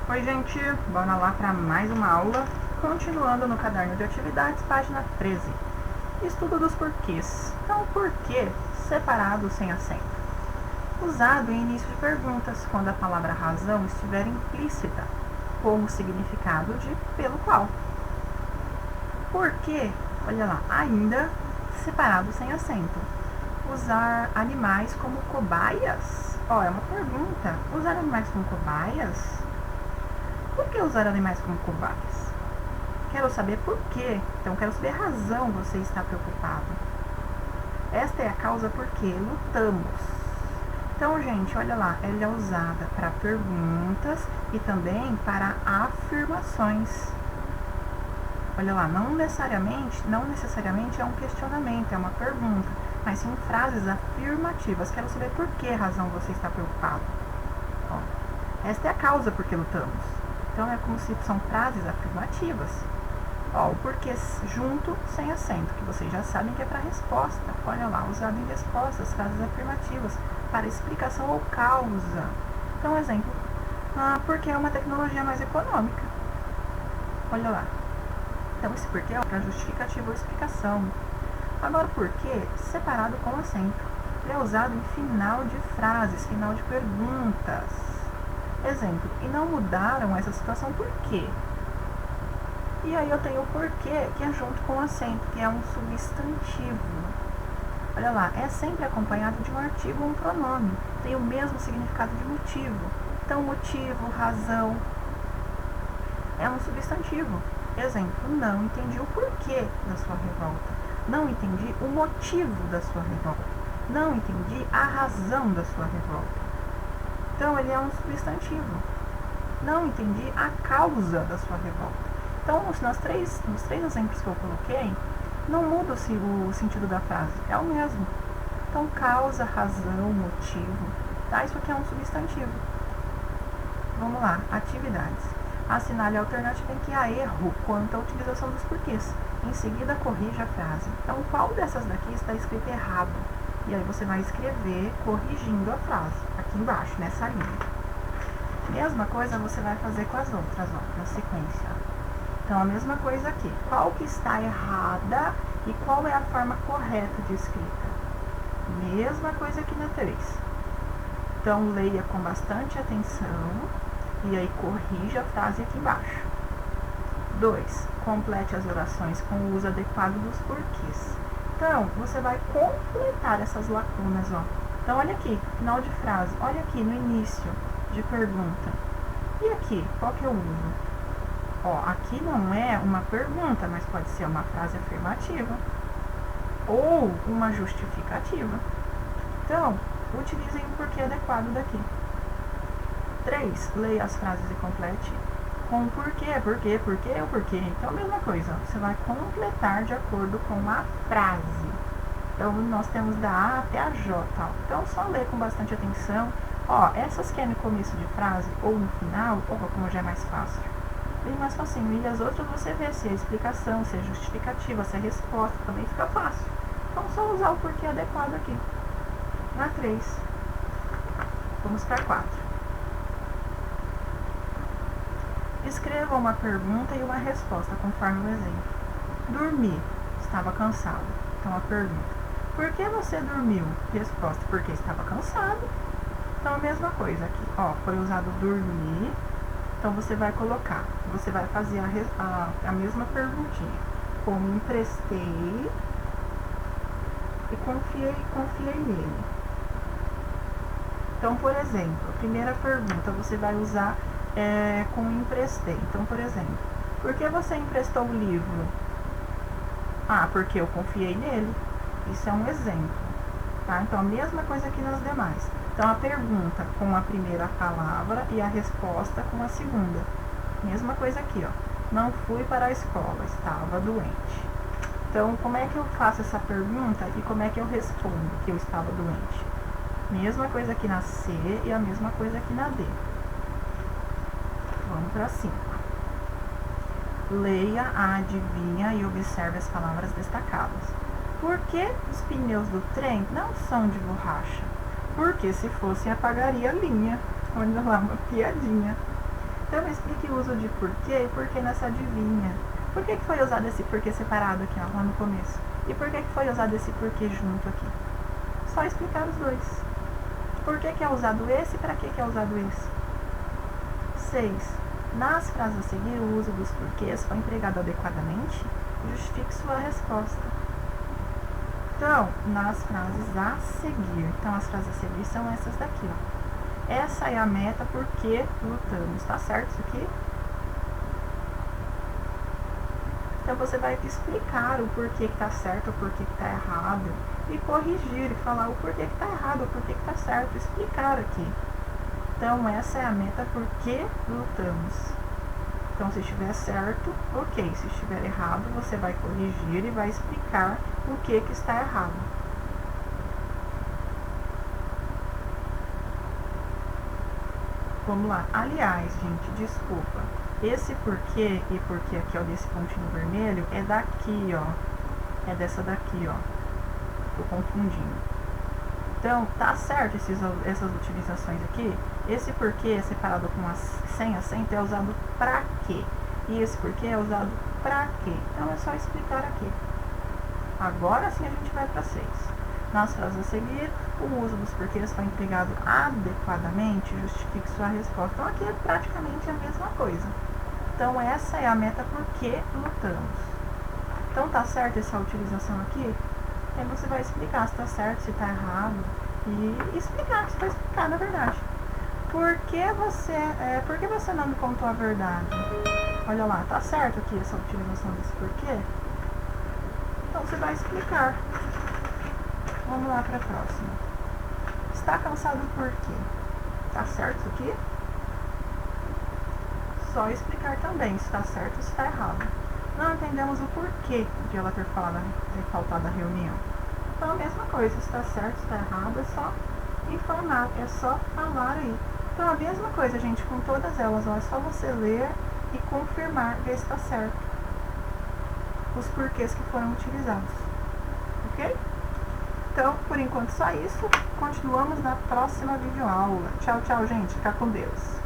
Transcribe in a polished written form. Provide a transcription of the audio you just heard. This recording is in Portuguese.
Oi gente, bora lá para mais uma aula, continuando no caderno de atividades, página 13. Estudo dos porquês. Então, porquê separado sem acento? Usado em início de perguntas, quando a palavra razão estiver implícita, como significado de pelo qual. Porquê, olha lá, ainda separado sem acento. Usar animais como cobaias? É uma pergunta. Usar animais como cobaias? Por que usar animais como cobaias? Quero saber por quê. Então, quero saber a razão você está preocupado. Esta é a causa por que lutamos. Então, gente, olha lá, ela é usada para perguntas e também para afirmações. Olha lá, não necessariamente é um questionamento, é uma pergunta, mas sim frases afirmativas. Quero saber por que razão você está preocupado. Esta é a causa por que lutamos. Então, é como se são frases afirmativas. O porquê junto, sem acento, que vocês já sabem que é para resposta. Olha lá, usado em respostas, frases afirmativas, para explicação ou causa. Então, exemplo, porque é uma tecnologia mais econômica. Olha lá. Então, esse porquê é para justificativa ou explicação. Agora, porquê separado com acento. Ele é usado em final de frases, final de perguntas. Exemplo, e não mudaram essa situação por quê? E aí eu tenho o porquê, que é junto com o acento, que é um substantivo. Olha lá, é sempre acompanhado de um artigo ou um pronome. Tem o mesmo significado de motivo. Então, motivo, razão, é um substantivo. Exemplo, não entendi o porquê da sua revolta. Não entendi o motivo da sua revolta. Não entendi a razão da sua revolta. Então, ele é um substantivo. Não entendi a causa da sua revolta. Então, nos três exemplos que eu coloquei, não muda o sentido da frase. É o mesmo. Então, causa, razão, motivo. Tá? Isso aqui é um substantivo. Vamos lá. Atividades. Assinale a alternativa em que há erro quanto à utilização dos porquês. Em seguida, corrija a frase. Então, qual dessas daqui está escrito errado? E aí você vai escrever corrigindo a frase, aqui embaixo, nessa linha. Mesma coisa você vai fazer com as outras, na sequência. Então, a mesma coisa aqui. Qual que está errada e qual é a forma correta de escrita? Mesma coisa aqui na 3. Então, leia com bastante atenção e aí corrija a frase aqui embaixo. 2. Complete as orações com o uso adequado dos porquês. Então, você vai completar essas lacunas, Então, olha aqui, final de frase. Olha aqui, no início de pergunta. E aqui, qual que eu uso? Aqui não é uma pergunta, mas pode ser uma frase afirmativa. Ou uma justificativa. Então, utilizem o porquê adequado daqui. 3. Leia as frases e complete com o porquê, o porquê. Então, a mesma coisa, você vai completar de acordo com a frase. Então, nós temos da A até a J. Então, só ler com bastante atenção. Essas que é no começo de frase ou no final, como já é mais fácil. Bem mais facinho. E as outras você vê se é explicação, se é justificativa, se é resposta, também fica fácil. Então, só usar o porquê adequado aqui. Na 3. Vamos para 4. Escreva uma pergunta e uma resposta, conforme o exemplo. Dormi. Estava cansado. Então, a pergunta. Por que você dormiu? Resposta. Porque estava cansado. Então, a mesma coisa aqui. Foi usado dormir. Então, você vai colocar. Você vai fazer a mesma perguntinha. Como emprestei e confiei nele. Então, por exemplo, a primeira pergunta você vai usar com emprestei. Então, por exemplo, por que você emprestou o livro? Porque eu confiei nele. Isso é um exemplo. Tá? Então, a mesma coisa aqui nas demais. Então, a pergunta com a primeira palavra e a resposta com a segunda. Mesma coisa aqui, Não fui para a escola, estava doente. Então, como é que eu faço essa pergunta e como é que eu respondo que eu estava doente? Mesma coisa aqui na C e a mesma coisa aqui na D. Vamos para 5. Leia a adivinha e observe as palavras destacadas. Por que os pneus do trem não são de borracha? Porque se fosse apagaria a linha. Olha lá, uma piadinha. Então explique o uso de porquê e porquê nessa adivinha. Por que foi usado esse porquê separado aqui, ó, lá no começo? E por que foi usado esse porquê junto aqui? Só explicar os dois. Por que é usado esse e para que é usado esse? 6. Nas frases a seguir, o uso dos porquês foi empregado adequadamente? Justifique sua resposta. Então, nas frases a seguir. Então, as frases a seguir são essas daqui, ó. Essa é a meta porque lutamos. Tá certo isso aqui? Então, você vai explicar o porquê que tá certo, o porquê que tá errado. E corrigir, e falar o porquê que tá errado, o porquê que tá certo. Explicar aqui. Então, essa é a meta porque lutamos. Então, se estiver certo, ok. Se estiver errado, você vai corrigir e vai explicar o que está errado. Vamos lá. Aliás, gente, desculpa. Esse porquê e porquê aqui, ó, desse pontinho vermelho, é daqui, ó. É dessa daqui, ó. Tô confundindo. Então, tá certo essas utilizações aqui. Esse porquê é separado com sem acento é usado pra quê? E esse porquê é usado pra quê? Então, é só explicar aqui. Agora sim a gente vai para 6. Nas frases a seguir, o uso dos porquês foi empregado adequadamente, justifique sua resposta. Então, aqui é praticamente a mesma coisa. Então, essa é a meta porque lutamos. Então, tá certo essa utilização aqui? Aí você vai explicar se tá certo, se tá errado. E explicar, que você vai explicar, na verdade. Por que você não me contou a verdade? Olha lá, tá certo aqui essa utilização desse porquê? Então você vai explicar. Vamos lá para a próxima. Está cansado por quê? Tá certo isso aqui? Só explicar também se está certo ou se está errado. Não entendemos o porquê de ela ter faltado a reunião. Então a mesma coisa, se está certo, se está errado, é só informar, é só falar aí. Então a mesma coisa, gente, com todas elas, ó, é só você ler e confirmar, ver se está certo. Os porquês que foram utilizados. Ok? Então, por enquanto só isso. Continuamos na próxima videoaula. Tchau, tchau, gente. Fica com Deus.